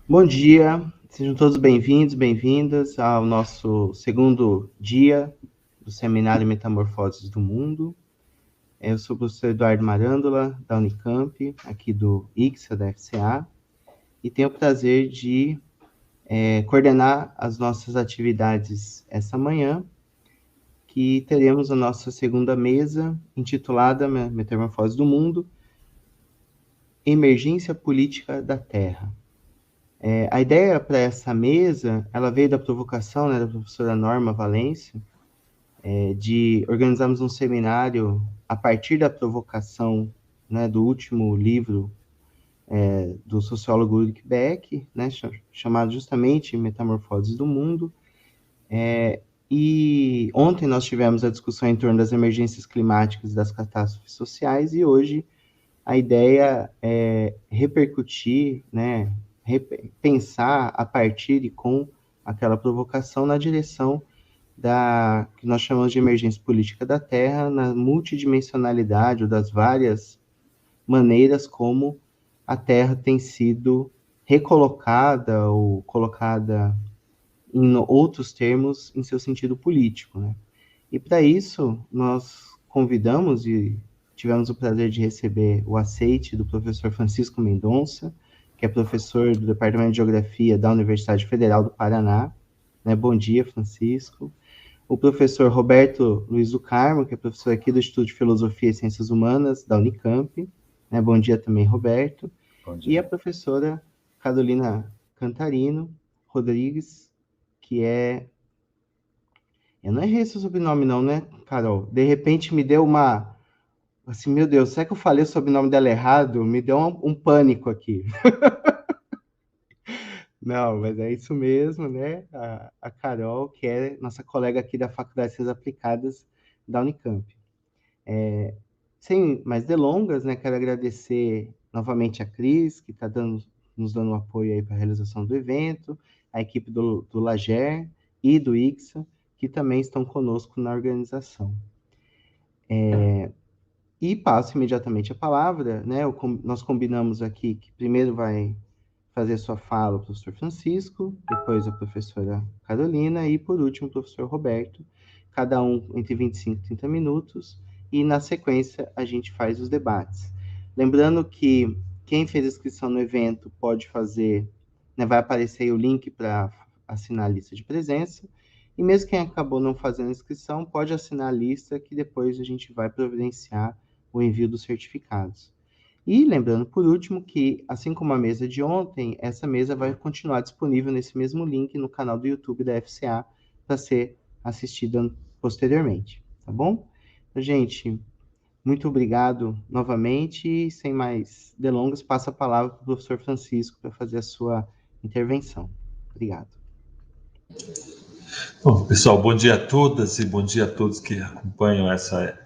Bom dia, sejam todos bem-vindos, bem-vindas ao nosso segundo dia do Seminário Metamorfoses do Mundo. Eu sou o professor Eduardo Marândola, da Unicamp, aqui do ICSA, da FCA, e tenho o prazer de coordenar as nossas atividades essa manhã, que teremos a nossa segunda mesa, intitulada Metamorfose do Mundo, Emergência Política da Terra. A ideia para essa mesa, ela veio da provocação, né, da professora Norma Valência, de organizarmos um seminário a partir da provocação, né, do último livro do sociólogo Ulrich Beck, né, chamado justamente Metamorfoses do Mundo. E ontem nós tivemos a discussão em torno das emergências climáticas e das catástrofes sociais, e hoje a ideia é repercutir, né, pensar a partir e com aquela provocação na direção da que nós chamamos de emergência política da Terra, na multidimensionalidade ou das várias maneiras como a Terra tem sido recolocada ou colocada em outros termos em seu sentido político, né? E para isso nós convidamos e tivemos o prazer de receber o aceite do professor Francisco Mendonça, que é professor do Departamento de Geografia da Universidade Federal do Paraná. Né? Bom dia, Francisco. O professor Roberto Luiz do Carmo, que é professor aqui do Instituto de Filosofia e Ciências Humanas da Unicamp. Né? Bom dia também, Roberto. Bom dia. E a professora Carolina Cantarino Rodrigues, que é... Eu não errei seu sobrenome não, né, Carol? De repente me deu uma... Assim, meu Deus, será que eu falei o sobrenome dela errado? Me deu um pânico aqui. Não, mas é isso mesmo, né? A Carol, que é nossa colega aqui da Faculdade de Ciências Aplicadas da Unicamp. Sem mais delongas, né? Quero agradecer novamente a Cris, que está nos dando um apoio aí para a realização do evento, a equipe do Lager e do ICSA, que também estão conosco na organização. E passo imediatamente a palavra, né? Nós combinamos aqui que primeiro vai fazer sua fala o professor Francisco, depois a professora Carolina e, por último, o professor Roberto, cada um entre 25 e 30 minutos, e na sequência a gente faz os debates. Lembrando que quem fez inscrição no evento pode fazer, né, vai aparecer aí o link para assinar a lista de presença, e mesmo quem acabou não fazendo inscrição, pode assinar a lista que depois a gente vai providenciar o envio dos certificados. E lembrando, por último, que, assim como a mesa de ontem, essa mesa vai continuar disponível nesse mesmo link no canal do YouTube da FCA para ser assistida posteriormente, tá bom? Então, gente, muito obrigado novamente e, sem mais delongas, passo a palavra para o professor Francisco para fazer a sua intervenção. Obrigado. Bom, pessoal, bom dia a todas e bom dia a todos que acompanham essa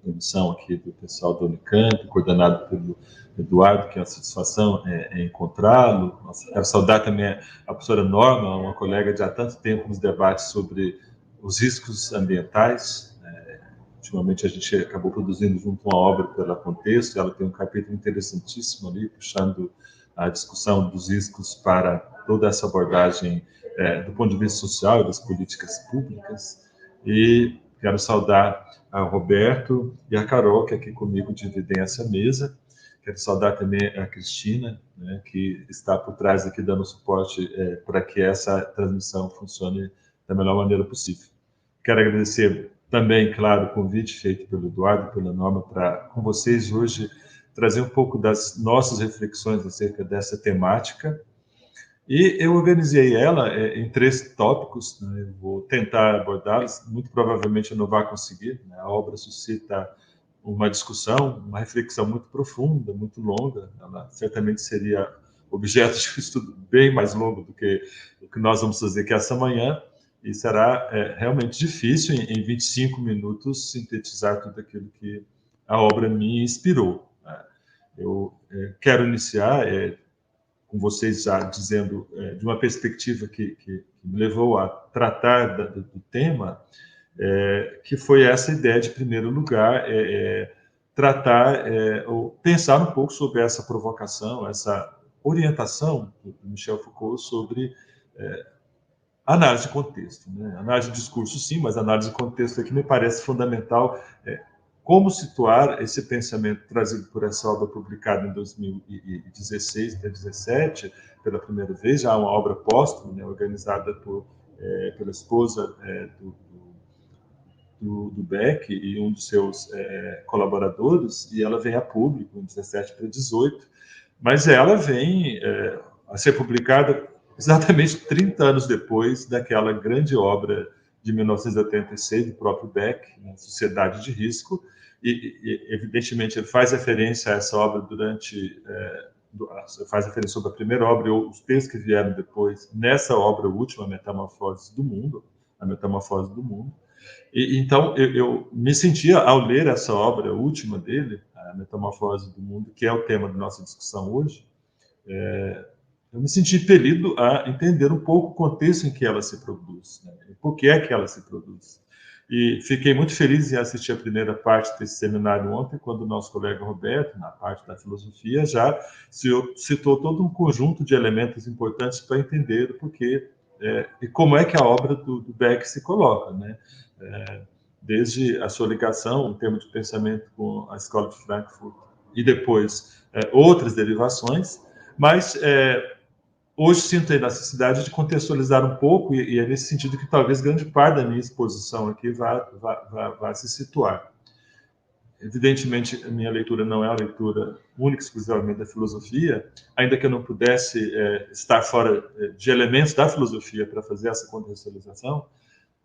emissão aqui do pessoal do Unicamp, coordenado pelo Eduardo, que é uma satisfação encontrá-lo. Quero saudar também a professora Norma, uma colega de há tanto tempo nos debates sobre os riscos ambientais. Ultimamente a gente acabou produzindo junto uma obra pela Contexto, ela tem um capítulo interessantíssimo ali, puxando a discussão dos riscos para toda essa abordagem do ponto de vista social e das políticas públicas. E quero saudar a Roberto e a Carol, que aqui comigo dividem essa mesa. Quero saudar também a Cristina, né, que está por trás aqui dando suporte para que essa transmissão funcione da melhor maneira possível. Quero agradecer também, claro, o convite feito pelo Eduardo e pela Norma para, com vocês hoje, trazer um pouco das nossas reflexões acerca dessa temática. E eu organizei ela em 3 tópicos, né? Eu vou tentar abordá-los, muito provavelmente eu não vou conseguir, né? A obra suscita uma discussão, uma reflexão muito profunda, muito longa, ela certamente seria objeto de um estudo bem mais longo do que o que nós vamos fazer aqui essa manhã, e será realmente difícil, em 25 minutos, sintetizar tudo aquilo que a obra me inspirou. Né? Eu quero iniciar com vocês já dizendo de uma perspectiva que me levou a tratar do tema, que foi essa ideia de, em primeiro lugar, tratar ou pensar um pouco sobre essa provocação, essa orientação do Michel Foucault sobre análise de contexto, né? Análise de discurso, sim, mas análise de contexto aqui me parece fundamental. Como situar esse pensamento trazido por essa obra publicada em 2016, 2017, pela primeira vez, já uma obra póstuma, né, organizada pela esposa do Beck e um dos seus colaboradores, e ela vem a público em 17 para 18, mas ela vem a ser publicada exatamente 30 anos depois daquela grande obra de 1986 do próprio Beck, né, Sociedade de Risco, e evidentemente ele faz referência a essa obra faz referência sobre a primeira obra e os textos que vieram depois nessa obra última, a Metamorfose do Mundo, então eu me sentia, ao ler essa obra última dele, a Metamorfose do Mundo, que é o tema da nossa discussão hoje, eu me senti impelido a entender um pouco o contexto em que ela se produz, né? E por que é que ela se produz. E fiquei muito feliz em assistir a primeira parte desse seminário ontem, quando o nosso colega Roberto, na parte da filosofia, já citou todo um conjunto de elementos importantes para entender o porquê e como é que a obra do Beck se coloca, né? Desde a sua ligação, em termos de pensamento com a Escola de Frankfurt, e depois outras derivações, mas hoje sinto a necessidade de contextualizar um pouco, e é nesse sentido que talvez grande parte da minha exposição aqui vá se situar. Evidentemente, a minha leitura não é uma leitura única e exclusivamente da filosofia, ainda que eu não pudesse estar fora de elementos da filosofia para fazer essa contextualização,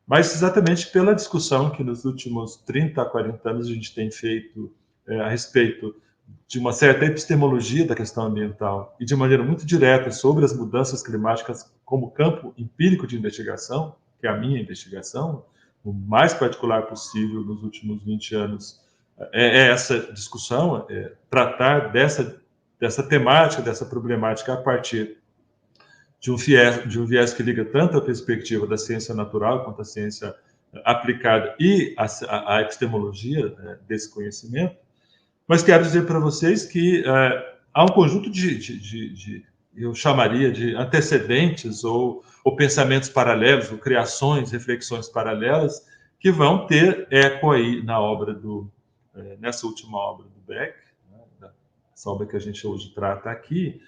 mas exatamente pela discussão que nos últimos 30 a 40 anos a gente tem feito a respeito de uma certa epistemologia da questão ambiental e de maneira muito direta sobre as mudanças climáticas como campo empírico de investigação, que é a minha investigação, o mais particular possível nos últimos 20 anos, essa discussão, tratar dessa temática, dessa problemática a partir de um viés que liga tanto a perspectiva da ciência natural quanto a ciência aplicada e a epistemologia desse conhecimento. Mas quero dizer para vocês que há um conjunto eu chamaria de antecedentes ou pensamentos paralelos, ou criações, reflexões paralelas, que vão ter eco aí na obra nessa última obra do Beck, né, essa obra que a gente hoje trata aqui,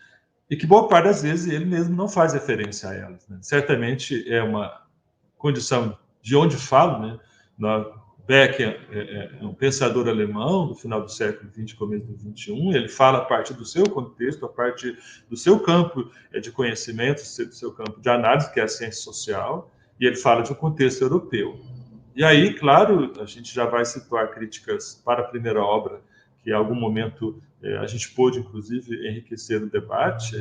e que boa parte das vezes ele mesmo não faz referência a elas, né? Certamente é uma condição de onde falo, né? Beck é um pensador alemão do final do século XX, começo do XXI. Ele fala a partir do seu contexto, a partir do seu campo de conhecimento, do seu campo de análise, que é a ciência social, e ele fala de um contexto europeu. E aí, claro, a gente já vai situar críticas para a primeira obra, que em algum momento a gente pôde, inclusive, enriquecer o debate,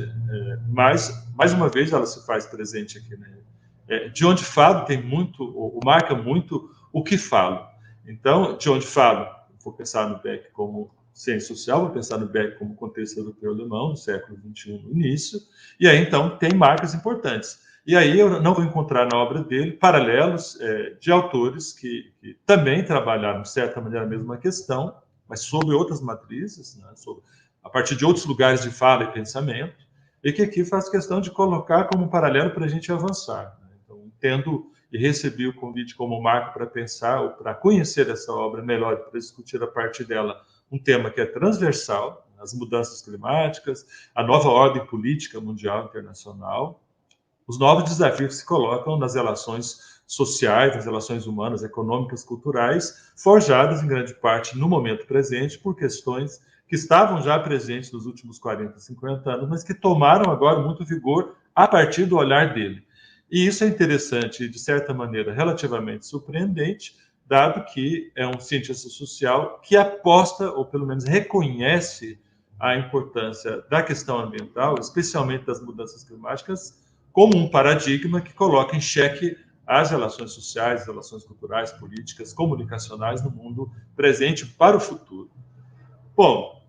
mas, mais uma vez, ela se faz presente aqui, né? De onde falo tem muito, ou marca muito o que falo. Então, de onde falo, vou pensar no Beck como ciência social, vou pensar no Beck como contexto europeu-alemão, do século XXI no início, e aí, então, tem marcas importantes. E aí eu não vou encontrar na obra dele paralelos de autores que também trabalharam, de certa maneira, a mesma questão, mas sob outras matrizes, né, a partir de outros lugares de fala e pensamento, e que aqui faz questão de colocar como paralelo para a gente avançar, né? Então, entendo e recebi o convite como marco para pensar, ou para conhecer essa obra melhor, para discutir a partir dela um tema que é transversal, as mudanças climáticas, a nova ordem política mundial internacional, os novos desafios que se colocam nas relações sociais, nas relações humanas, econômicas, culturais, forjadas em grande parte no momento presente por questões que estavam já presentes nos últimos 40, 50 anos, mas que tomaram agora muito vigor a partir do olhar dele. E isso é interessante e, de certa maneira, relativamente surpreendente, dado que é um cientista social que aposta, ou pelo menos reconhece, a importância da questão ambiental, especialmente das mudanças climáticas, como um paradigma que coloca em xeque as relações sociais, relações culturais, políticas, comunicacionais no mundo presente para o futuro. Bom,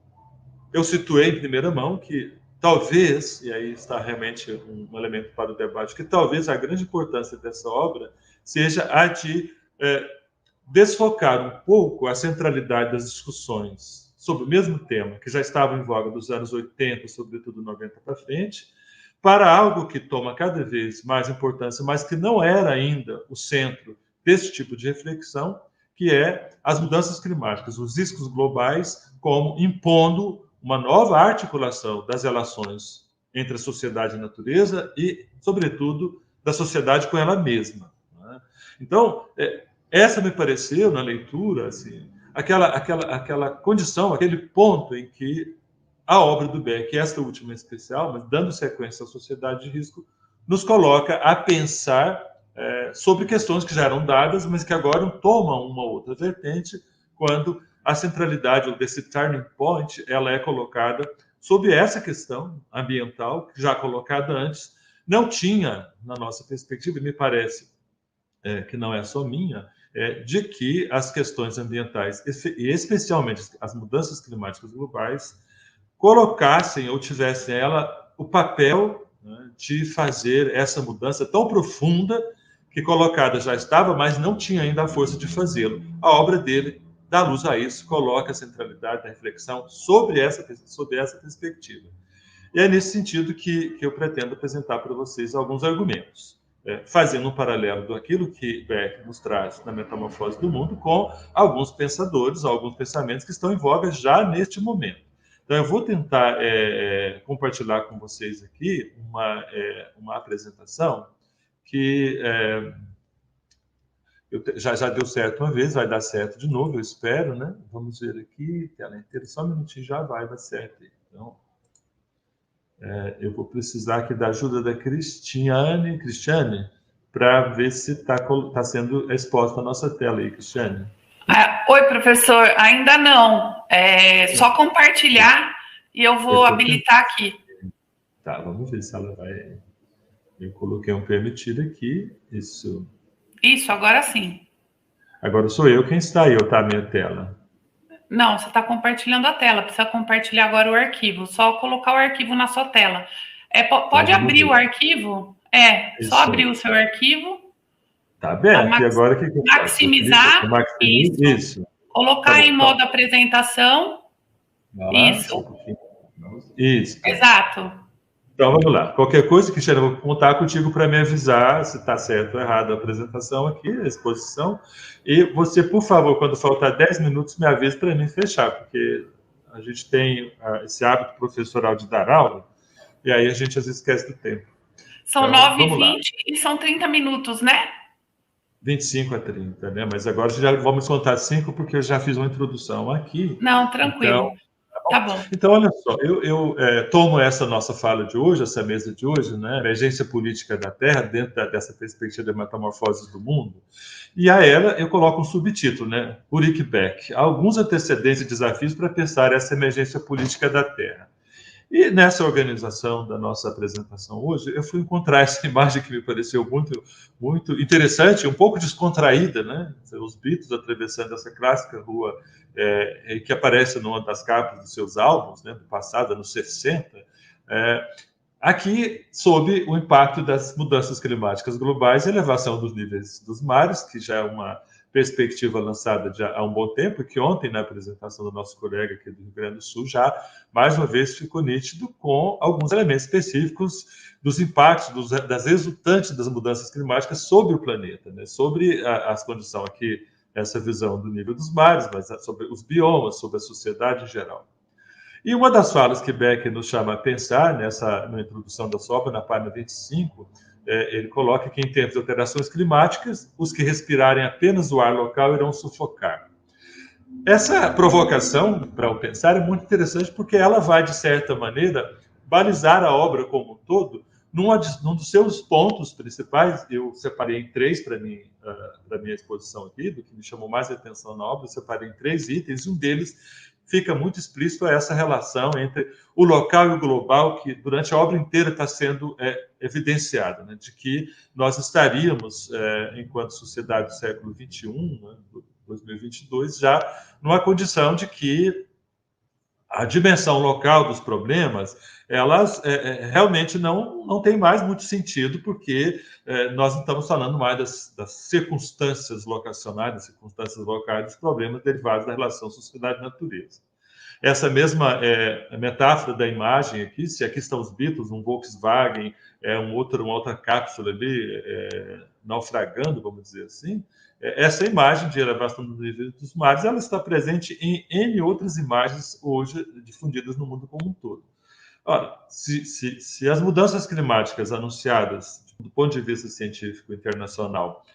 eu situei em primeira mão que talvez, e aí está realmente um elemento para o debate, que talvez a grande importância dessa obra seja a de desfocar um pouco a centralidade das discussões sobre o mesmo tema, que já estava em voga dos anos 80, sobretudo 90 para frente, para algo que toma cada vez mais importância, mas que não era ainda o centro desse tipo de reflexão, que é as mudanças climáticas, os riscos globais, como impondo uma nova articulação das relações entre a sociedade e a natureza e, sobretudo, da sociedade com ela mesma. Né? Então, essa me pareceu, na leitura, assim, aquela condição, aquele ponto em que a obra do Beck, esta última em especial, mas dando sequência à sociedade de risco, nos coloca a pensar sobre questões que já eram dadas, mas que agora tomam uma outra vertente, quando a centralidade desse turning point ela é colocada sobre essa questão ambiental, que já colocada antes, não tinha, na nossa perspectiva, e me parece que não é só minha, de que as questões ambientais, e especialmente as mudanças climáticas globais, colocassem ou tivessem ela o papel, né, de fazer essa mudança tão profunda que colocada já estava, mas não tinha ainda a força de fazê-lo. A obra dele dá luz a isso, coloca a centralidade da reflexão sobre essa perspectiva. E é nesse sentido que eu pretendo apresentar para vocês alguns argumentos, fazendo um paralelo daquilo que Beck nos traz na Metamorfose do Mundo com alguns pensadores, alguns pensamentos que estão em voga já neste momento. Então, eu vou tentar compartilhar com vocês aqui uma apresentação que já deu certo uma vez, vai dar certo de novo, eu espero, né? Vamos ver aqui, tela inteira, só um minutinho já vai dar certo. Então, eu vou precisar aqui da ajuda da Cristiane, para ver se está sendo exposta a nossa tela aí, Cristiane. Oi, professor, ainda não. É só compartilhar e eu vou habilitar aqui. Tá, vamos ver se ela vai. Eu coloquei um permitir aqui, isso. Isso, agora sim. Agora sou eu quem está aí, ou está a minha tela? Não, você está compartilhando a tela, precisa compartilhar agora o arquivo, só colocar o arquivo na sua tela. Pode abrir o arquivo? Só abrir o seu arquivo. Tá aberto, e agora o que eu faço? Maximizar, isso. Colocar em modo apresentação. Isso. Isso. Exato. Então, vamos lá. Qualquer coisa, Cristiane, eu vou contar contigo para me avisar se está certo ou errado a apresentação aqui, a exposição. E você, por favor, quando faltar 10 minutos, me avise para mim fechar, porque a gente tem esse hábito professoral de dar aula, e aí a gente às vezes esquece do tempo. São então, 9h20 e são 30 minutos, né? 25 a 30, né? Mas agora já vamos contar 5, porque eu já fiz uma introdução aqui. Não, tranquilo. Então, tá bom. Então, olha só, eu tomo essa nossa fala de hoje, essa mesa de hoje, né, emergência política da Terra, dentro dessa perspectiva de metamorfose do mundo, e a ela eu coloco um subtítulo, né, Ulrich Beck, alguns antecedentes e desafios para pensar essa emergência política da Terra. E nessa organização da nossa apresentação hoje, eu fui encontrar essa imagem que me pareceu muito, muito interessante, um pouco descontraída, né? Os Beatles atravessando essa clássica rua que aparece numa das capas dos seus álbuns, né, do passado, anos 60, aqui sob o impacto das mudanças climáticas globais e elevação dos níveis dos mares, que já é uma perspectiva lançada já há um bom tempo, que ontem, na apresentação do nosso colega aqui do Rio Grande do Sul, já, mais uma vez, ficou nítido com alguns elementos específicos dos impactos, das resultantes das mudanças climáticas sobre o planeta, né? Sobre as condições aqui, essa visão do nível dos mares, mas sobre os biomas, sobre a sociedade em geral. E uma das falas que Beck nos chama a pensar, na introdução da sua obra, na página 25, ele coloca que, em tempos de alterações climáticas, os que respirarem apenas o ar local irão sufocar. Essa provocação, para o pensar, é muito interessante porque ela vai, de certa maneira, balizar a obra como um todo num dos seus pontos principais. Eu separei em 3 para minha exposição aqui, do que me chamou mais a atenção na obra, eu separei em 3 itens, e um deles fica muito explícito essa relação entre o local e o global, que durante a obra inteira está sendo evidenciada, né, de que nós estaríamos, enquanto sociedade do século XXI, né, 2022, já numa condição de que a dimensão local dos problemas, elas realmente não tem mais muito sentido, porque nós não estamos falando mais das circunstâncias locacionais, das circunstâncias locais, dos problemas derivados da relação sociedade-natureza. essa mesma metáfora da imagem aqui, se aqui estão os Beatles, um Volkswagen, uma outra cápsula ali naufragando, vamos dizer assim, essa imagem de elevação do nível dos mares, ela está presente em N outras imagens hoje difundidas no mundo como um todo. Ora, se as mudanças climáticas anunciadas do ponto de vista científico internacional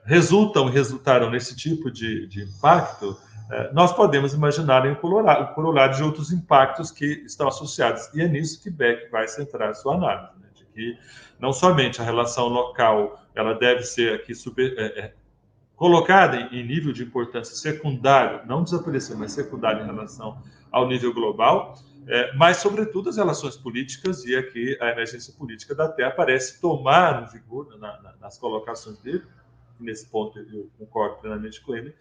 resultaram nesse tipo de impacto, nós podemos imaginar o corolário de outros impactos que estão associados. E é nisso que Beck vai centrar a sua análise, né? De que não somente a relação local ela deve ser aqui colocada em nível de importância secundário, não desaparecer, mas secundário em relação ao nível global, mas, sobretudo, as relações políticas, e aqui a emergência política da Terra parece tomar um vigor nas colocações dele. Nesse ponto eu concordo plenamente com ele,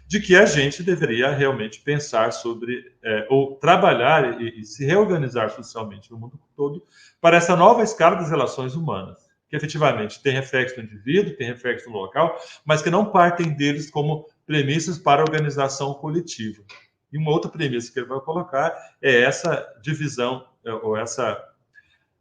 de que a gente deveria realmente pensar sobre, ou trabalhar e se reorganizar socialmente no mundo todo para essa nova escala das relações humanas, que efetivamente tem reflexo no indivíduo, tem reflexo no local, mas que não partem deles como premissas para a organização coletiva. E uma outra premissa que ele vai colocar é essa divisão, ou essa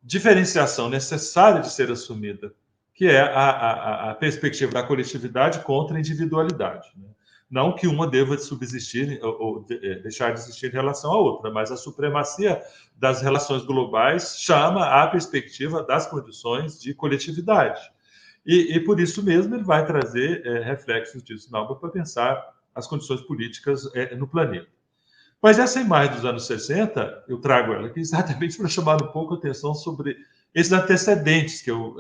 diferenciação necessária de ser assumida, que é a perspectiva da coletividade contra a individualidade, né? Não que uma deva subsistir ou deixar de existir em relação à outra, mas a supremacia das relações globais chama a perspectiva das condições de coletividade. E por isso mesmo ele vai trazer reflexos disso na obra para pensar as condições políticas no planeta. Mas essa imagem dos anos 60, eu trago ela aqui exatamente para chamar um pouco a atenção sobre esses antecedentes que eu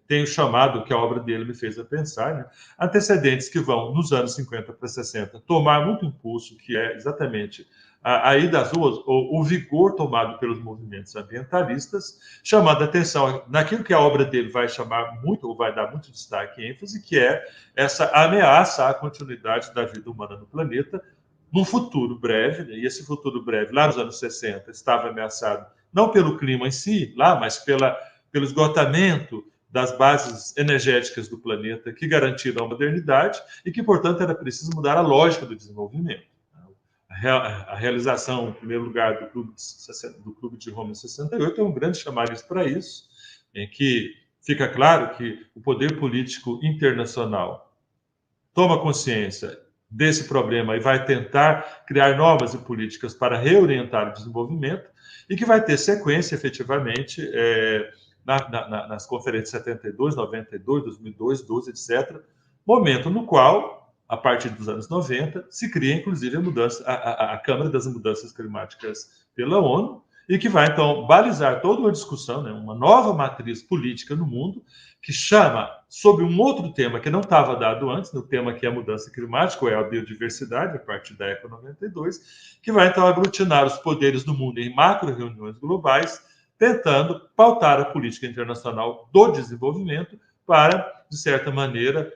tenho chamado, que a obra dele me fez a pensar, né? Antecedentes que vão, nos anos 50 para 60, tomar muito impulso, que é exatamente a ida às ruas, ou o vigor tomado pelos movimentos ambientalistas, chamando a atenção naquilo que a obra dele vai chamar muito, ou vai dar muito destaque e ênfase, que é essa ameaça à continuidade da vida humana no planeta, num futuro breve, né? E esse futuro breve, lá nos anos 60, estava ameaçado não pelo clima em si, mas pelo esgotamento das bases energéticas do planeta que garantiram a modernidade e que, portanto, era preciso mudar a lógica do desenvolvimento. A realização, em primeiro lugar, do Clube de Roma em 68 é um grande chamariz para isso, em que fica claro que o poder político internacional toma consciência desse problema e vai tentar criar novas políticas para reorientar o desenvolvimento e que vai ter sequência, efetivamente, nas conferências 72, 92, 2002, 12, etc., momento no qual, a partir dos anos 90, se cria, inclusive, a Câmara das Mudanças Climáticas pela ONU, e que vai, então, balizar toda uma discussão, né, uma nova matriz política no mundo, que chama sobre um outro tema que não estava dado antes, no tema que é a mudança climática, ou é a biodiversidade, a partir da ECO 92, que vai, então, aglutinar os poderes do mundo em macro-reuniões globais, tentando pautar a política internacional do desenvolvimento para, de certa maneira,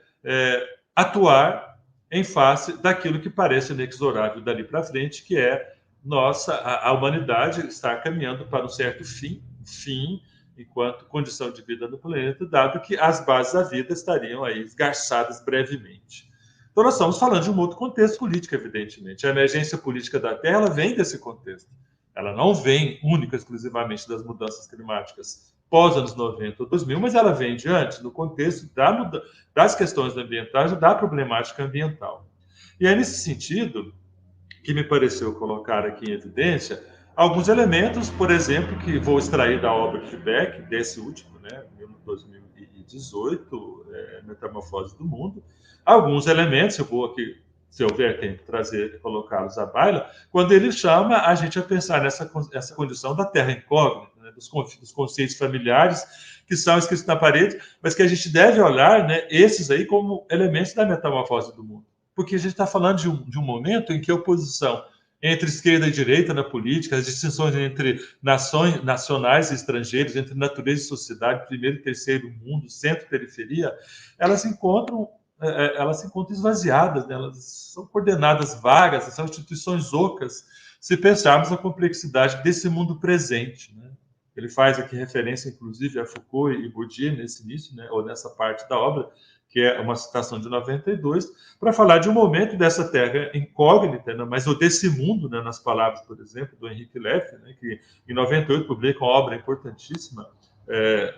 atuar em face daquilo que parece inexorável dali para frente, que é a humanidade está caminhando para um certo fim enquanto condição de vida no planeta, dado que as bases da vida estariam aí esgarçadas brevemente. Então, nós estamos falando de um outro contexto político, evidentemente. A emergência política da Terra ela vem desse contexto. Ela não vem única exclusivamente das mudanças climáticas pós-anos 90 ou 2000, mas ela vem de antes, no contexto das questões ambientais e da problemática ambiental. E é nesse sentido que me pareceu colocar aqui em evidência alguns elementos, por exemplo, que vou extrair da obra de Beck, desse último, né, 2018, Metamorfose do Mundo. Alguns elementos, eu vou aqui, se houver tempo, colocá-los à baila, quando ele chama a gente a pensar nessa condição da terra incógnita, né, dos conceitos familiares que são escritos na parede, mas que a gente deve olhar, né, esses aí como elementos da metamorfose do mundo. Porque a gente está falando de um momento em que a oposição entre esquerda e direita na política, as distinções entre nacionais e estrangeiros, entre natureza e sociedade, primeiro e terceiro mundo, centro e periferia, elas se encontram esvaziadas, né? Elas são coordenadas vagas, são instituições ocas, se pensarmos a complexidade desse mundo presente, né? Ele faz aqui referência, inclusive, a Foucault e Bourdieu nesse início, né, ou nessa parte da obra, que é uma citação de 92, para falar de um momento dessa terra incógnita, né, mas desse mundo, né, nas palavras, por exemplo, do Henrique Leff, né, que em 98 publica uma obra importantíssima,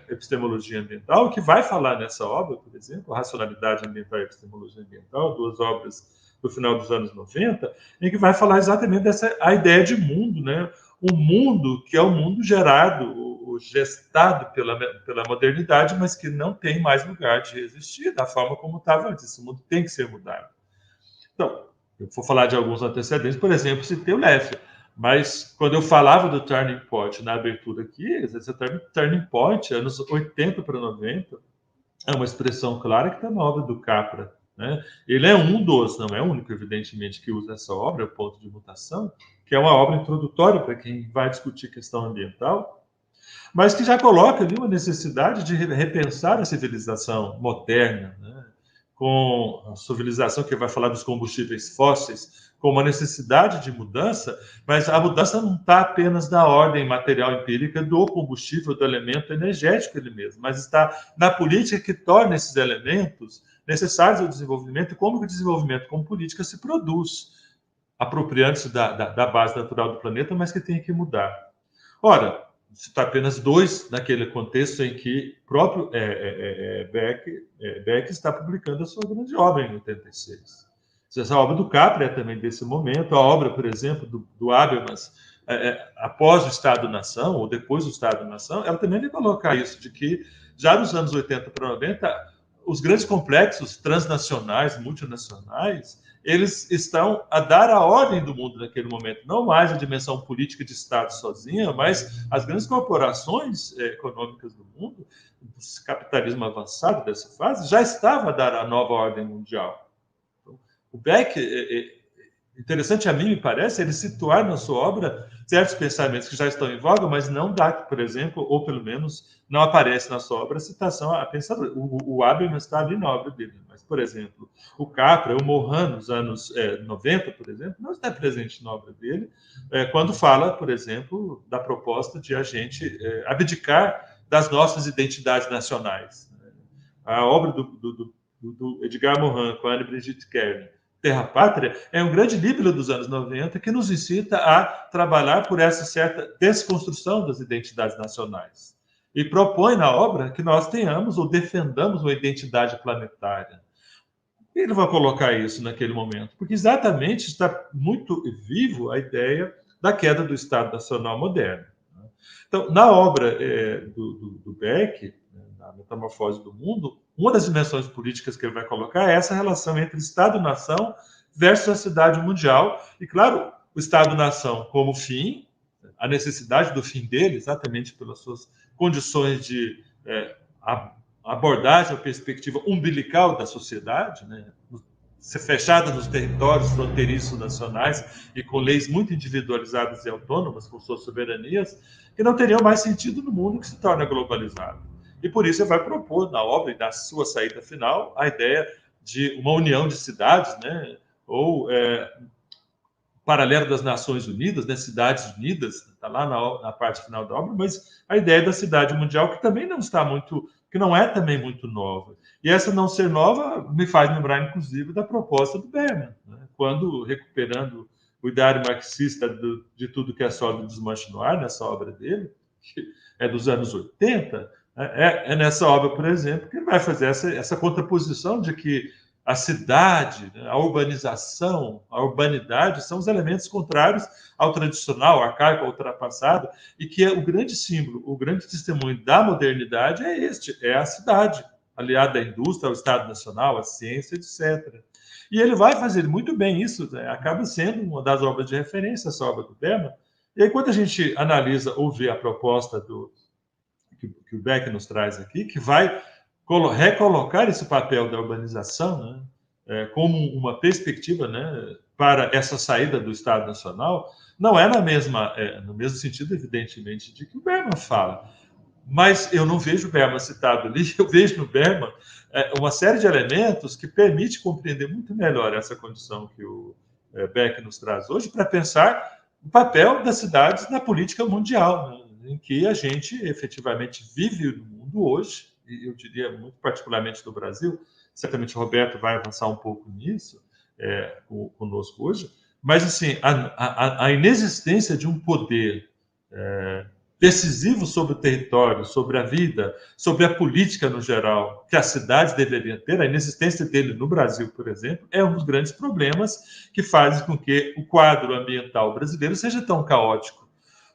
Epistemologia Ambiental, que vai falar nessa obra, por exemplo, Racionalidade Ambiental e Epistemologia Ambiental, 2 obras do final dos anos 90, em que vai falar exatamente a ideia de mundo, né? O mundo que é o mundo gerado, gestado pela modernidade, mas que não tem mais lugar de existir da forma como estava antes. Esse mundo tem que ser mudado. Então, eu vou falar de alguns antecedentes, por exemplo, citei o Leff, mas quando eu falava do turning point na abertura aqui, esse turning point, anos 80 para 90, é uma expressão clara que está na obra do Capra, né? Ele é um dos, não é o único, evidentemente, que usa essa obra, o Ponto de Mutação, que é uma obra introdutória para quem vai discutir questão ambiental, mas que já coloca ali uma necessidade de repensar a civilização moderna, né? Com a civilização que vai falar dos combustíveis fósseis, com uma necessidade de mudança, mas a mudança não está apenas na ordem material empírica do combustível, do elemento energético ele mesmo, mas está na política que torna esses elementos necessários ao desenvolvimento e como que o desenvolvimento como política se produz, apropriando-se da base natural do planeta, mas que tem que mudar. Ora, citar apenas 2 naquele contexto em que o próprio Beck está publicando a sua grande obra em 86. Essa obra do Capra é também desse momento, a obra, por exemplo, do Habermas, após o Estado-nação, ou depois do Estado-nação, ela também vai colocar isso, de que já nos anos 80 para 90, os grandes complexos transnacionais, multinacionais, eles estão a dar a ordem do mundo naquele momento, não mais a dimensão política de Estado sozinha, mas as grandes corporações econômicas do mundo, o capitalismo avançado dessa fase, já estava a dar a nova ordem mundial. Então, o Beck, interessante a mim, me parece, ele situar na sua obra certos pensamentos que já estão em voga, mas não dá, por exemplo, ou pelo menos não aparece na sua obra a citação a pensador. O Habermas está ali na obra dele, mas, por exemplo, o Capra, o Morin, nos anos 90, por exemplo, não está presente na obra dele, quando fala, por exemplo, da proposta de a gente abdicar das nossas identidades nacionais. A obra do Edgar Morin com a Anne-Brigitte Kern, Terra Pátria, é um grande livro dos anos 90 que nos incita a trabalhar por essa certa desconstrução das identidades nacionais. E propõe na obra que nós tenhamos ou defendamos uma identidade planetária. E ele vai colocar isso naquele momento, porque exatamente está muito vivo a ideia da queda do Estado Nacional moderno. Então, na obra do Beck, na Metamorfose do Mundo, uma das dimensões políticas que ele vai colocar é essa relação entre Estado-nação versus a cidade mundial. E, claro, o Estado-nação como fim, a necessidade do fim dele, exatamente pelas suas condições de abordagem, a perspectiva umbilical da sociedade, né? Ser fechada nos territórios fronteiriços nacionais e com leis muito individualizadas e autônomas, com suas soberanias, que não teriam mais sentido no mundo que se torna globalizado. E por isso ele vai propor na obra e na sua saída final a ideia de uma união de cidades, né? Ou paralelo das Nações Unidas, né? Cidades Unidas, está lá na parte final da obra, mas a ideia da cidade mundial que também não está muito, que não é também muito nova. E essa não ser nova me faz lembrar, inclusive, da proposta do Berman, né? Quando, recuperando o ideário marxista de tudo que é sólido desmanche no ar, nessa obra dele, que é dos anos 80, é nessa obra, por exemplo, que ele vai fazer essa contraposição de que a cidade, a urbanização, a urbanidade são os elementos contrários ao tradicional, arcaico, ao ultrapassado, e que o grande símbolo, o grande testemunho da modernidade é a cidade, aliada à indústria, ao Estado Nacional, à ciência, etc. E ele vai fazer muito bem isso, né? Acaba sendo uma das obras de referência, essa obra do Berman. E aí, quando a gente analisa ou vê a proposta que o Beck nos traz aqui, que vai recolocar esse papel da urbanização, né, como uma perspectiva, né, para essa saída do Estado Nacional, não é no mesmo sentido, evidentemente, de que o Berman fala. Mas eu não vejo o Berman citado ali, eu vejo no Berman uma série de elementos que permite compreender muito melhor essa condição que o Beck nos traz hoje, para pensar o papel das cidades na política mundial, né, em que a gente efetivamente vive no mundo hoje, e eu diria muito particularmente no Brasil, certamente o Roberto vai avançar um pouco nisso conosco hoje, mas assim, a inexistência de um poder decisivo sobre o território, sobre a vida, sobre a política no geral, que as cidades deveriam ter, a inexistência dele no Brasil, por exemplo, é um dos grandes problemas que fazem com que o quadro ambiental brasileiro seja tão caótico,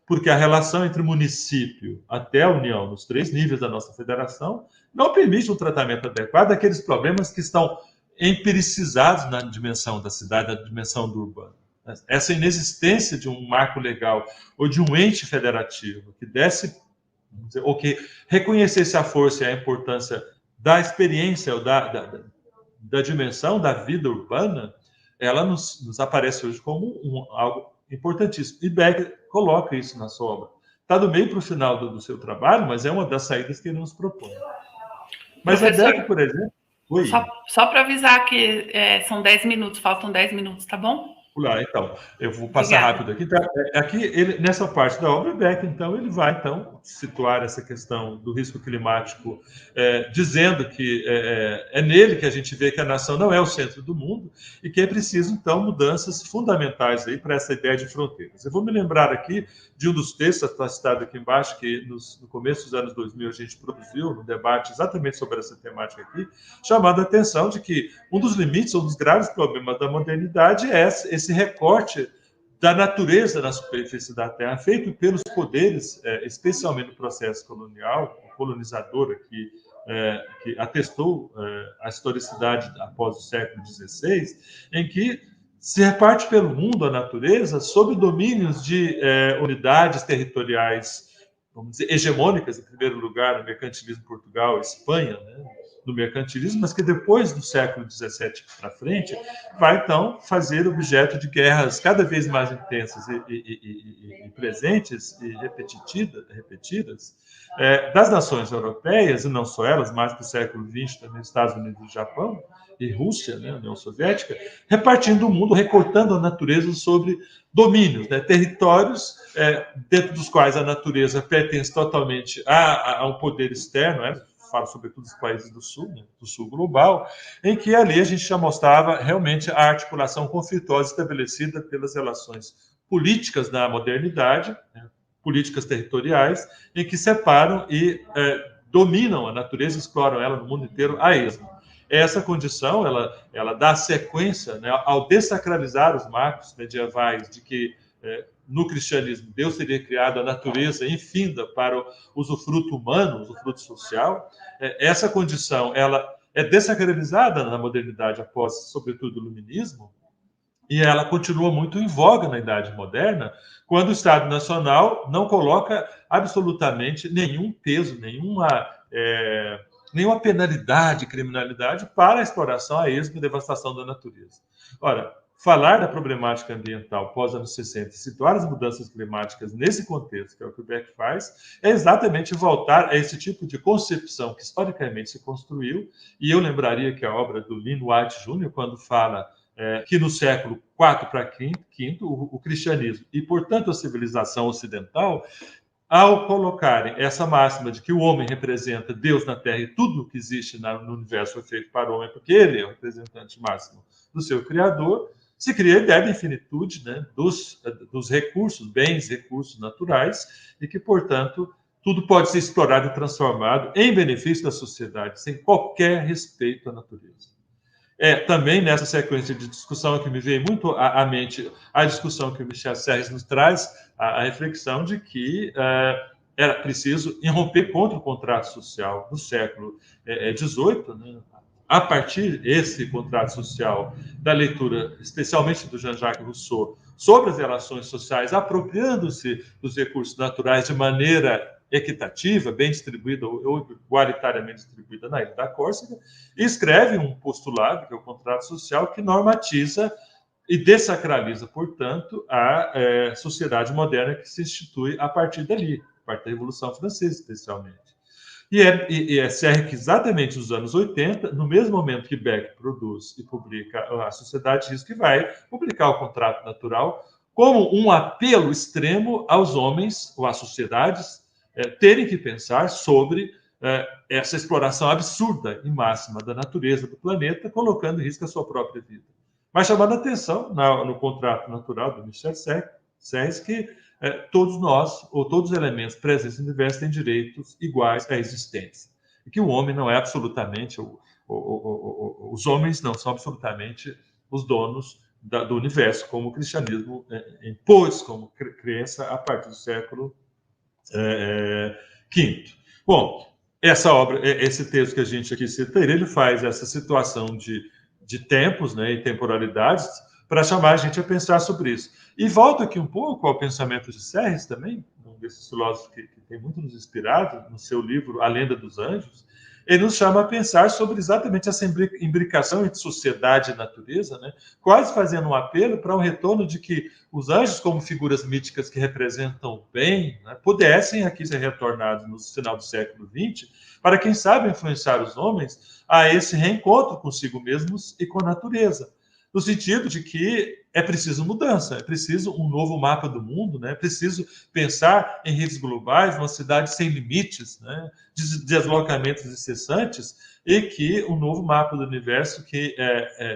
porque a relação entre o município até a União, nos 3 níveis da nossa federação, não permite um tratamento adequado daqueles problemas que estão empiricizados na dimensão da cidade, na dimensão do urbano. Essa inexistência de um marco legal ou de um ente federativo que desse, ou que reconhecesse a força e a importância da experiência ou da dimensão da vida urbana, ela nos aparece hoje como algo importantíssimo. E Becker coloca isso na sua obra. Está do meio para o final do seu trabalho, mas é uma das saídas que ele nos propõe. Mas a Becker, por exemplo... Só para avisar que são 10 minutos, faltam 10 minutos, tá bom? Então, eu vou passar rápido aqui. Então, aqui, nessa parte da obra, Becker, então, ele vai, situar essa questão do risco climático, dizendo que é nele que a gente vê que a nação não é o centro do mundo e que é preciso, então, mudanças fundamentais aí para essa ideia de fronteiras. Eu vou me lembrar aqui de um dos textos, está citado aqui embaixo, que no começo dos anos 2000 a gente produziu um debate exatamente sobre essa temática aqui, chamando a atenção de que um dos limites, um dos graves problemas da modernidade é esse recorte da natureza na superfície da Terra, feito pelos poderes, especialmente no processo colonial, colonizador, que atestou a historicidade após o século XVI, em que se reparte pelo mundo a natureza sob domínios de unidades territoriais, vamos dizer, hegemônicas, em primeiro lugar, no mercantilismo Portugal e Espanha, né? No mercantilismo, mas que depois do século XVII para frente vai, então, fazer objeto de guerras cada vez mais intensas e presentes e repetidas das nações europeias, e não só elas, mais para o século XX, também Estados Unidos e Japão, e Rússia, né, União Soviética, repartindo o mundo, recortando a natureza sobre domínios, né, territórios dentro dos quais a natureza pertence totalmente a um poder externo, falo sobretudo dos países do sul, né, do sul global, em que ali a gente já mostrava realmente a articulação conflituosa estabelecida pelas relações políticas da modernidade, né, políticas territoriais, em que separam e dominam a natureza, exploram ela no mundo inteiro a esmo. Essa condição, ela dá sequência, né, ao dessacralizar os marcos medievais de que no cristianismo Deus teria criado a natureza infinda para o usufruto humano, o usufruto social. Essa condição, ela é dessacralizada na modernidade após, sobretudo, o iluminismo, e ela continua muito em voga na Idade Moderna, quando o Estado Nacional não coloca absolutamente nenhum peso, nenhuma penalidade, criminalidade para a exploração, a esmo e devastação da natureza. Ora, falar da problemática ambiental pós-anos 60 e situar as mudanças climáticas nesse contexto, que é o que o Beck faz, é exatamente voltar a esse tipo de concepção que historicamente se construiu, e eu lembraria que a obra do Lynn White Jr., quando fala que no século IV para V, o cristianismo e, portanto, a civilização ocidental, ao colocarem essa máxima de que o homem representa Deus na Terra e tudo o que existe no universo foi feito para o homem, porque ele é o representante máximo do seu Criador, se cria a ideia da infinitude, né, dos recursos, recursos naturais, e que, portanto, tudo pode ser explorado e transformado em benefício da sociedade, sem qualquer respeito à natureza. Também nessa sequência de discussão que me veio muito à mente a discussão que o Michel Serres nos traz, a reflexão de que era preciso irromper contra o contrato social do século XVIII, né? A partir desse contrato social, da leitura, especialmente do Jean-Jacques Rousseau, sobre as relações sociais, apropriando-se dos recursos naturais de maneira equitativa, bem distribuída ou igualitariamente distribuída na Ilha da Córcega, e escreve um postulado, que é o contrato social, que normatiza e dessacraliza, portanto, a sociedade moderna que se institui a partir dali, a partir da Revolução Francesa, especialmente. E é Serres que, exatamente nos anos 80, no mesmo momento que Beck produz e publica a Sociedade de Risco, que vai publicar o Contrato Natural como um apelo extremo aos homens ou às sociedades terem que pensar sobre essa exploração absurda e máxima da natureza do planeta, colocando em risco a sua própria vida. Mas chamando a atenção no contrato natural do Michel Serres que todos nós, ou todos os elementos presentes no universo, têm direitos iguais à existência. E que o homem não é absolutamente, os homens não são absolutamente os donos do universo, como o cristianismo impôs como crença a partir do século V. Bom, essa obra, esse texto que a gente aqui cita, ele faz essa situação de tempos, né, e temporalidades para chamar a gente a pensar sobre isso. E volto aqui um pouco ao pensamento de Serres também, um desses filósofos que tem muito nos inspirado, no seu livro A Lenda dos Anjos. Ele nos chama a pensar sobre exatamente essa imbricação entre sociedade e natureza, né? Quase fazendo um apelo para um retorno de que os anjos, como figuras míticas que representam o bem, né, pudessem aqui ser retornados no final do século XX, para, quem sabe, influenciar os homens a esse reencontro consigo mesmos e com a natureza. No sentido de que é preciso mudança, é preciso um novo mapa do mundo, né? É preciso pensar em redes globais, uma cidade sem limites, né? Deslocamentos incessantes, e que um novo mapa do universo que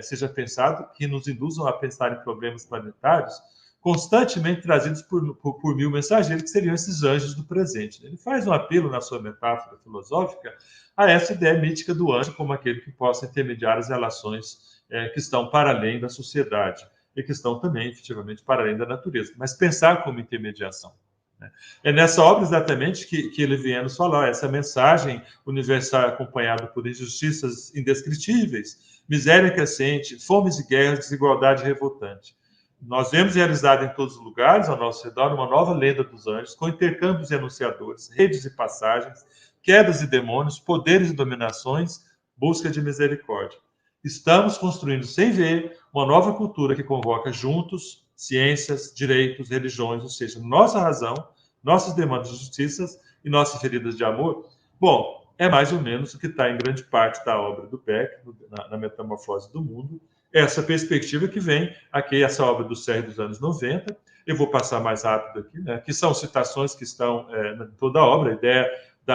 seja pensado, que nos induzam a pensar em problemas planetários, constantemente trazidos por mil mensageiros, que seriam esses anjos do presente. Ele faz um apelo na sua metáfora filosófica a essa ideia mítica do anjo como aquele que possa intermediar as relações que estão para além da sociedade e que estão também, efetivamente, para além da natureza. Mas pensar como intermediação. Né? É nessa obra, exatamente, que ele vem nos falar essa mensagem universal acompanhada por injustiças indescritíveis, miséria crescente, fomes e guerras, desigualdade revoltante. Nós vemos realizado em todos os lugares, ao nosso redor, uma nova lenda dos anjos, com intercâmbios e anunciadores, redes e passagens, quedas e demônios, poderes e dominações, busca de misericórdia. Estamos construindo, sem ver, uma nova cultura que convoca juntos ciências, direitos, religiões, ou seja, nossa razão, nossas demandas de justiça e nossas feridas de amor. Bom, é mais ou menos o que está em grande parte da obra do Beck, na Metamorfose do Mundo, essa perspectiva que vem aqui, essa obra do Serres dos anos 90. Eu vou passar mais rápido aqui, né, que são citações que estão em toda a obra, a ideia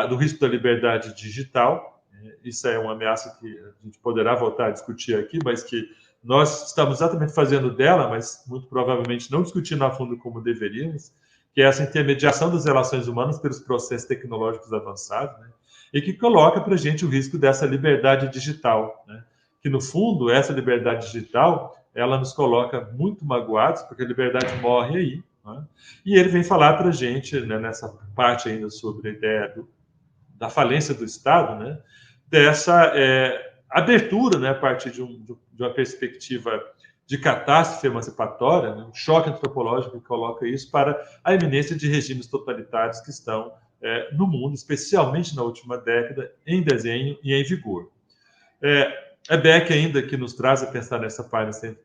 do risco da liberdade digital. Isso é uma ameaça que a gente poderá voltar a discutir aqui, mas que nós estamos exatamente fazendo dela, mas muito provavelmente não discutindo a fundo como deveríamos, que é essa intermediação das relações humanas pelos processos tecnológicos avançados, né? E que coloca para a gente o risco dessa liberdade digital, né? Que, no fundo, essa liberdade digital, ela nos coloca muito magoados, porque a liberdade morre aí, né? E ele vem falar para a gente, né, nessa parte ainda sobre a ideia da falência do Estado, né? Dessa abertura, né, a partir de uma perspectiva de catástrofe emancipatória, né, um choque antropológico que coloca isso para a iminência de regimes totalitários que estão no mundo, especialmente na última década, em desenho e em vigor. É Beck ainda que nos traz a pensar nessa página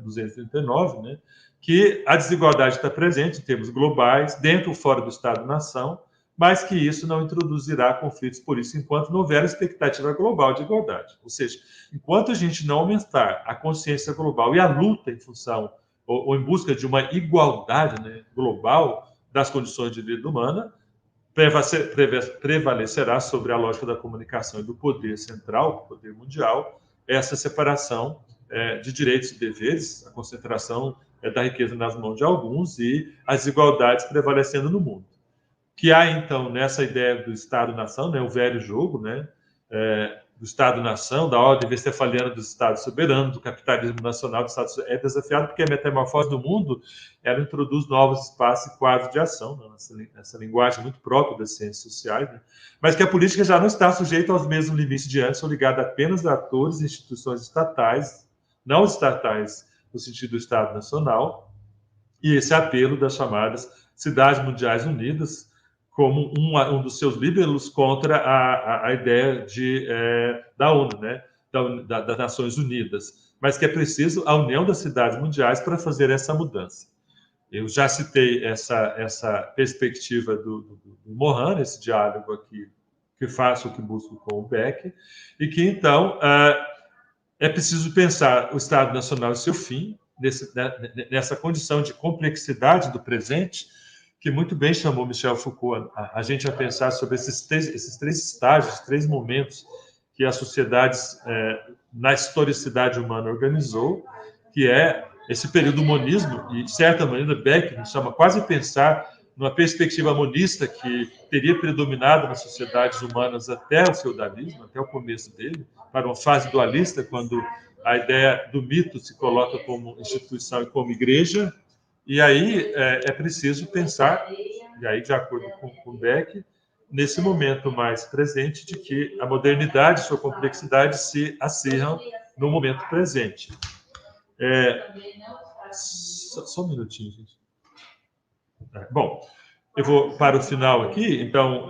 239, né, que a desigualdade está presente em termos globais, dentro ou fora do Estado-nação, mas que isso não introduzirá conflitos por isso, enquanto não houver expectativa global de igualdade. Ou seja, enquanto a gente não aumentar a consciência global e a luta em função ou em busca de uma igualdade, né, global das condições de vida humana, prevalecerá sobre a lógica da comunicação e do poder central, poder mundial, essa separação de direitos e deveres, a concentração da riqueza nas mãos de alguns e as desigualdades prevalecendo no mundo. Que há, então, nessa ideia do Estado-nação, né, o velho jogo, né, do Estado-nação, da ordem westfaliana dos Estados soberanos, do capitalismo nacional dos Estados, é desafiado porque a metamorfose do mundo ela introduz novos espaços e quadros de ação, né, essa linguagem muito própria das ciências sociais, né, mas que a política já não está sujeita aos mesmos limites de antes, são ligadas apenas a atores e instituições estatais, não estatais no sentido do Estado Nacional, e esse apelo das chamadas Cidades Mundiais Unidas, como um dos seus líbelos contra a ideia da ONU, né, das Nações Unidas, mas que é preciso a união das cidades mundiais para fazer essa mudança. Eu já citei essa perspectiva do Mohan, esse diálogo aqui que faço, que busco com o Beck, e que, então, é preciso pensar o Estado Nacional e seu fim, nessa condição de complexidade do presente, que muito bem chamou Michel Foucault a gente a pensar sobre esses três estágios, 3 momentos que as sociedades na historicidade humana organizou, que é esse período monismo, e de certa maneira Beck nos chama quase a pensar numa perspectiva monista que teria predominado nas sociedades humanas até o feudalismo, até o começo dele, para uma fase dualista, quando a ideia do mito se coloca como instituição e como igreja. E aí é preciso pensar, e aí de acordo com Beck, nesse momento mais presente de que a modernidade e sua complexidade se acirram no momento presente. Só um minutinho, gente. Bom, eu vou para o final aqui, então,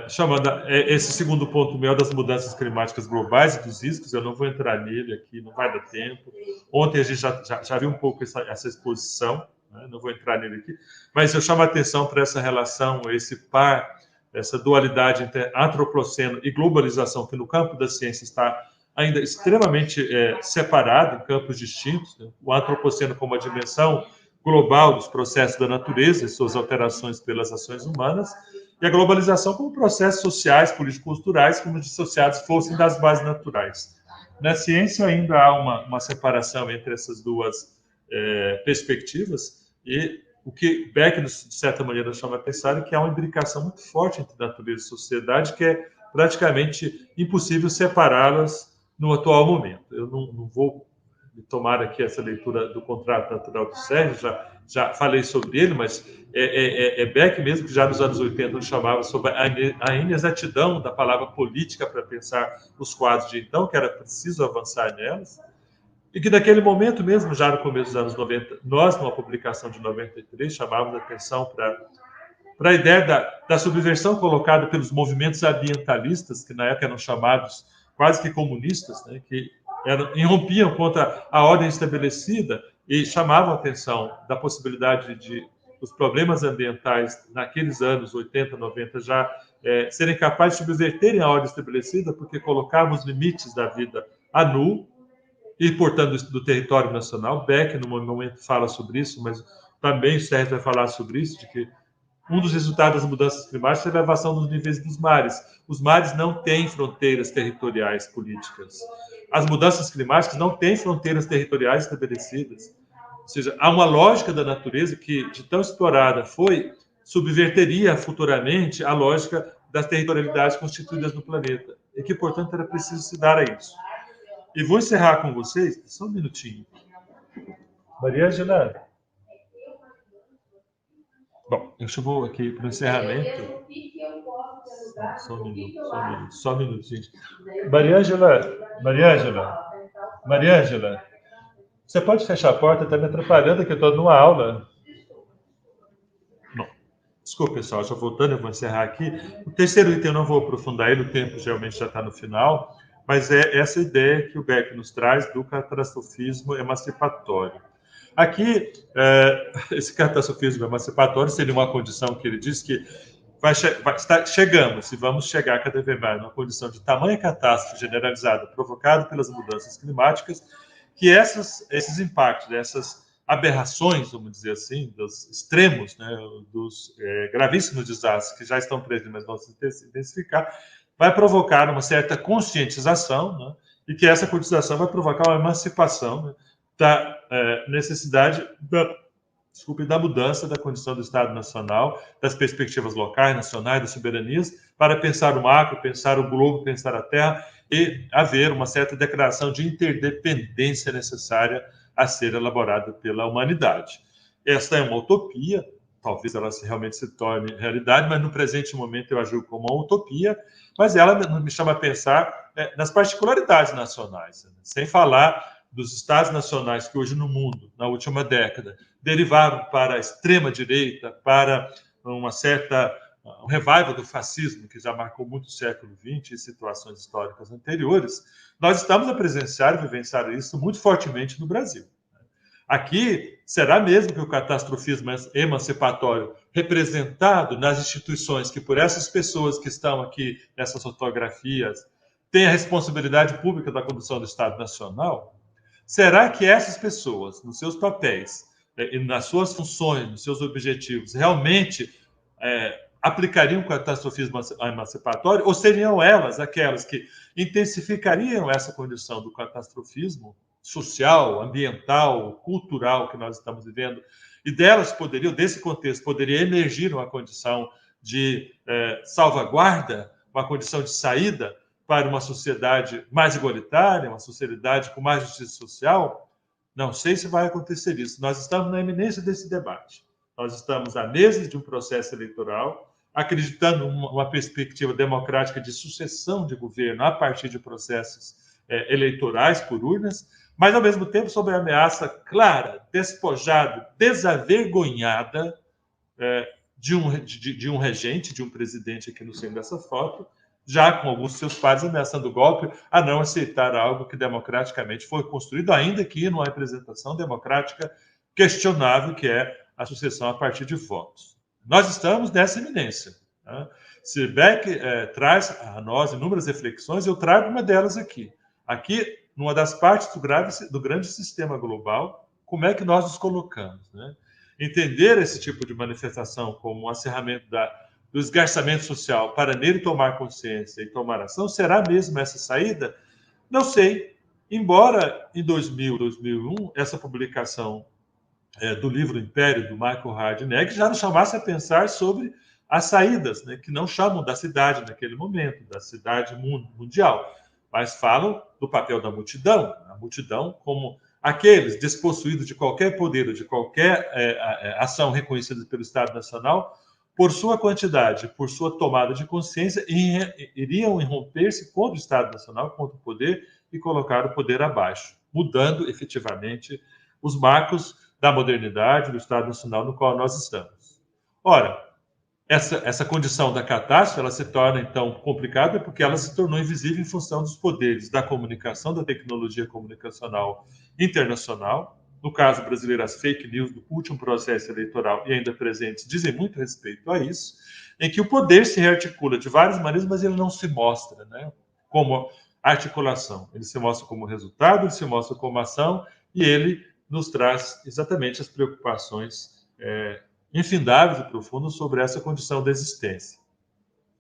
chamando esse segundo ponto meu das mudanças climáticas globais e dos riscos, eu não vou entrar nele aqui, não vai dar tempo. Ontem a gente já viu um pouco essa exposição, né? Não vou entrar nele aqui, mas eu chamo a atenção para essa relação, esse par, essa dualidade entre antropoceno e globalização, que no campo da ciência está ainda extremamente separado, em campos distintos, né? O antropoceno como a dimensão global dos processos da natureza e suas alterações pelas ações humanas, e a globalização como processos sociais, político-culturais, como dissociados fossem das bases naturais. Na ciência ainda há uma separação entre essas duas perspectivas, e o que Beck, de certa maneira, chama a pensar é que há uma imbricação muito forte entre natureza e sociedade, que é praticamente impossível separá-las no atual momento. Eu não vou tomar aqui essa leitura do contrato natural do Sérgio, já falei sobre ele, mas é Beck mesmo que já nos anos 80 nos chamava sobre a inexatidão da palavra política para pensar os quadros de então, que era preciso avançar nelas, e que naquele momento mesmo, já no começo dos anos 90, nós, numa publicação de 93, chamávamos a atenção para a ideia da subversão colocada pelos movimentos ambientalistas, que na época eram chamados quase que comunistas, né, que irrompiam contra a ordem estabelecida e chamavam a atenção da possibilidade de os problemas ambientais naqueles anos 80, 90 já serem capazes de subverterem a ordem estabelecida, porque colocavam os limites da vida a nu e, portanto, do território nacional. Beck, no momento, fala sobre isso, mas também o Sérgio vai falar sobre isso, de que um dos resultados das mudanças climáticas é a elevação dos níveis dos mares. Os mares não têm fronteiras territoriais políticas. As mudanças climáticas não têm fronteiras territoriais estabelecidas. Ou seja, há uma lógica da natureza que, de tão explorada, subverteria futuramente a lógica das territorialidades constituídas no planeta. E que, portanto, era preciso se dar a isso. E vou encerrar com vocês, só um minutinho. Maria Angela. Bom, eu vou aqui para o encerramento. Só um minuto, gente. Maria Angela, você pode fechar a porta? Está me atrapalhando aqui, eu estou numa aula. Bom, desculpa, pessoal, já voltando, eu vou encerrar aqui. O terceiro item eu não vou aprofundar ele, o tempo geralmente já está no final, mas é essa ideia que o Beck nos traz do catastrofismo emancipatório. Aqui, esse catastrofismo emancipatório seria uma condição que ele diz que chegamos, e vamos chegar cada vez mais numa condição de tamanha catástrofe generalizada provocada pelas mudanças climáticas, que esses impactos, essas aberrações, vamos dizer assim, dos extremos, né, dos gravíssimos desastres que já estão presentes, mas vão se intensificar, vai provocar uma certa conscientização, né, e que essa conscientização vai provocar uma emancipação, né, da necessidade da mudança da condição do Estado Nacional, das perspectivas locais, nacionais, das soberanias, para pensar o macro, pensar o globo, pensar a Terra, e haver uma certa declaração de interdependência necessária a ser elaborada pela humanidade. Esta é uma utopia, talvez ela realmente se torne realidade, mas no presente momento eu a julgo como uma utopia, mas ela me chama a pensar nas particularidades nacionais, né? Sem falar dos estados nacionais que hoje no mundo, na última década, derivaram para a extrema-direita, para um revival do fascismo, que já marcou muito o século XX e situações históricas anteriores, nós estamos a presenciar e vivenciar isso muito fortemente no Brasil. Aqui, será mesmo que o catastrofismo emancipatório, representado nas instituições que por essas pessoas que estão aqui nessas fotografias, tem a responsabilidade pública da condução do Estado Nacional? Será que essas pessoas, nos seus papéis, e nas suas funções, nos seus objetivos, realmente aplicariam o catastrofismo emancipatório, ou seriam elas aquelas que intensificariam essa condição do catastrofismo social, ambiental, cultural que nós estamos vivendo, e delas desse contexto, poderia emergir uma condição de salvaguarda, uma condição de saída para uma sociedade mais igualitária, uma sociedade com mais justiça social? Não sei se vai acontecer isso. Nós estamos na iminência desse debate. Nós estamos há meses de um processo eleitoral, acreditando numa perspectiva democrática de sucessão de governo a partir de processos eleitorais por urnas, mas, ao mesmo tempo, sob a ameaça clara, despojada, desavergonhada de um regente, de um presidente aqui no centro dessa foto, já com alguns de seus pares ameaçando o golpe, a não aceitar algo que democraticamente foi construído, ainda que numa representação democrática questionável, que é a sucessão a partir de votos. Nós estamos nessa iminência. Né? Se Beck traz a nós inúmeras reflexões, eu trago uma delas aqui. Aqui, numa das partes do grande sistema global, como é que nós nos colocamos? Né? Entender esse tipo de manifestação como um acerramento do esgarçamento social para nele tomar consciência e tomar ação, será mesmo essa saída? Não sei. Embora em 2001, essa publicação do livro Império, do Michael Hardneck, já nos chamasse a pensar sobre as saídas, né, que não chamam da cidade naquele momento, da cidade mundial, mas falam do papel da multidão, a multidão como aqueles despossuídos de qualquer poder, de qualquer ação reconhecida pelo Estado Nacional, por sua quantidade, por sua tomada de consciência, iriam irromper-se contra o Estado Nacional, contra o poder, e colocar o poder abaixo, mudando efetivamente os marcos da modernidade, do Estado Nacional no qual nós estamos. Ora, essa condição da catástrofe, ela se torna, então, complicada porque ela se tornou invisível em função dos poderes da comunicação, da tecnologia comunicacional internacional. No caso brasileiro, as fake news do último processo eleitoral e ainda presentes dizem muito respeito a isso, em que o poder se rearticula de várias maneiras, mas ele não se mostra, né, como articulação. Ele se mostra como resultado, ele se mostra como ação, e ele nos traz exatamente as preocupações infindáveis e profundas sobre essa condição de existência.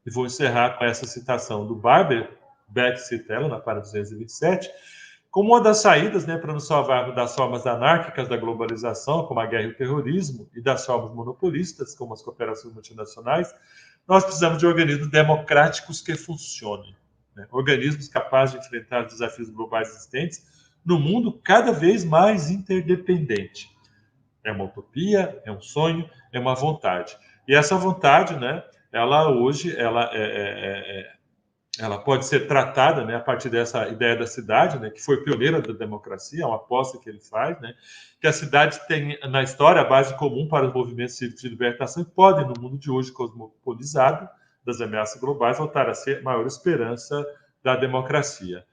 E vou encerrar com essa citação do Barber, Beck cita ela na página 227, como uma das saídas, né, para nos salvarmos das formas anárquicas da globalização, como a guerra e o terrorismo, e das formas monopolistas, como as cooperações multinacionais, nós precisamos de organismos democráticos que funcionem, né? Organismos capazes de enfrentar os desafios globais existentes no mundo cada vez mais interdependente. É uma utopia, é um sonho, é uma vontade. E essa vontade, né, ela hoje, ela pode ser tratada, né, a partir dessa ideia da cidade, né, que foi pioneira da democracia, uma aposta que ele faz, né, que a cidade tem na história a base comum para os movimentos cívicos de libertação e podem, no mundo de hoje cosmopolizado, das ameaças globais, voltar a ser a maior esperança da democracia.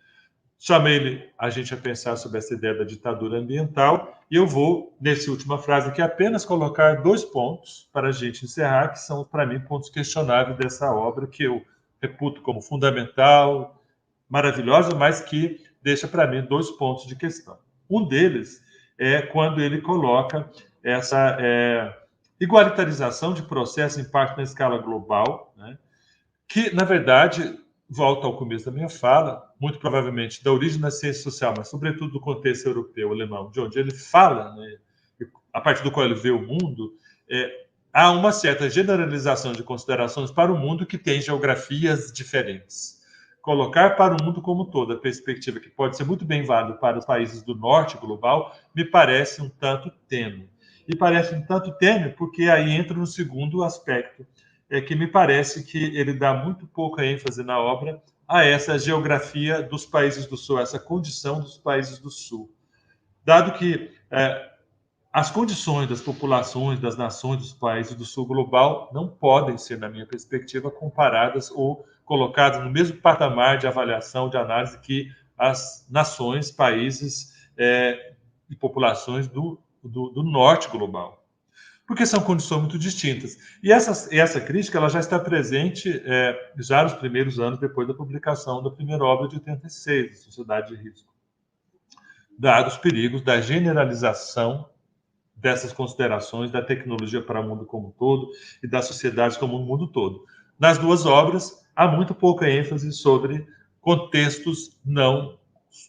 Chamei a gente a pensar sobre essa ideia da ditadura ambiental e eu vou, nessa última frase aqui, apenas colocar 2 pontos para a gente encerrar, que são, para mim, pontos questionáveis dessa obra, que eu reputo como fundamental, maravilhosa, mas que deixa para mim 2 pontos de questão. Um deles é quando ele coloca essa igualitarização de processo em parte na escala global, né, que, na verdade, volta ao começo da minha fala, muito provavelmente da origem da ciência social, mas sobretudo do contexto europeu, alemão, de onde ele fala, né, a partir do qual ele vê o mundo, há uma certa generalização de considerações para o mundo que tem geografias diferentes. Colocar para o mundo como todo a perspectiva que pode ser muito bem válida para os países do norte global me parece um tanto tênue. E parece um tanto tênue porque aí entra no segundo aspecto, que me parece que ele dá muito pouca ênfase na obra a essa geografia dos países do Sul, essa condição dos países do Sul. Dado que as condições das populações, das nações dos países do Sul global não podem ser, na minha perspectiva, comparadas ou colocadas no mesmo patamar de avaliação, de análise que as nações, países e populações do norte global. Porque são condições muito distintas. E essa crítica ela já está presente já nos primeiros anos depois da publicação da primeira obra de 86, Sociedade de Risco. Dados os perigos da generalização dessas considerações da tecnologia para o mundo como um todo e da sociedade como o mundo todo. Nas duas obras, há muito pouca ênfase sobre contextos não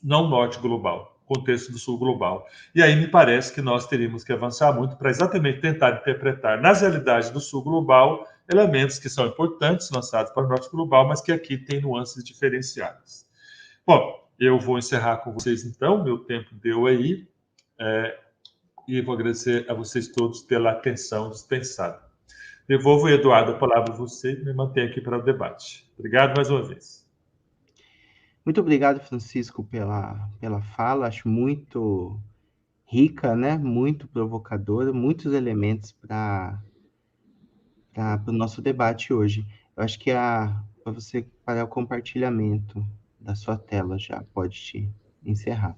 norte global, contexto do sul global. E aí me parece que nós teríamos que avançar muito para exatamente tentar interpretar nas realidades do sul global elementos que são importantes lançados para o norte global, mas que aqui têm nuances diferenciadas. Bom, eu vou encerrar com vocês então, meu tempo deu aí, e vou agradecer a vocês todos pela atenção dispensada. Devolvo, Eduardo, a palavra a você e me mantenho aqui para o debate. Obrigado mais uma vez. Muito obrigado, Francisco, pela fala. Acho muito rica, né? Muito provocadora, muitos elementos para o nosso debate hoje. Eu acho que para você parar o compartilhamento da sua tela já pode te encerrar.